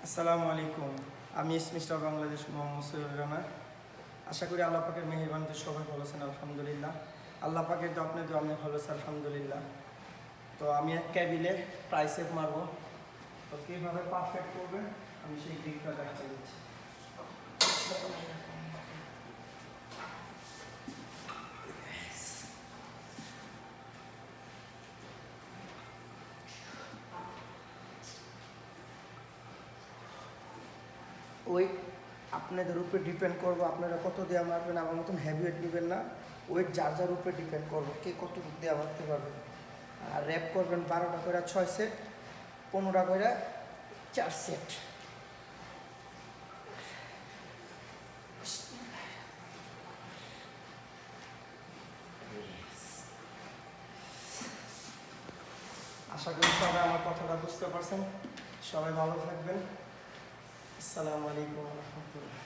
আসসালামু আলাইকুম। আমি মিস্টার বাংলাদেশ মোহাম্মদ সৈয়দ রানা। আশা করি আল্লাহ পাকের মেহেরবানিতে সবাই ভালো আছেন, আলহামদুলিল্লাহ। আল্লাহ পাকের তো আপনাদের অনেক ভালো আছে, আলহামদুলিল্লাহ। তো আমি এক ক্যাবিলে ট্রাইসেপ মারবো। তো কীভাবে পারফেক্ট করবেন আমি সেই দিকটা দেখাতে দিচ্ছি। ওয়েট আপনাদের উপরে ডিপেন্ড করবো, আপনারা কত দেওয়া মারবেন। আমার মতন হেভি ওয়েট নেবেন না, ওয়েট যার যার উপরে ডিপেন্ড করবো কে কত দেওয়া মারতে পারবে। আর র্যাপ করবেন 12টা করে 6 সেট, 15টা করে 4 সেট। আশা করি সবাই আমার কথাটা বুঝতে পারছেন। সবাই ভালো থাকবেন। আসসালামু আলাইকুম রহমতুল্লাহ।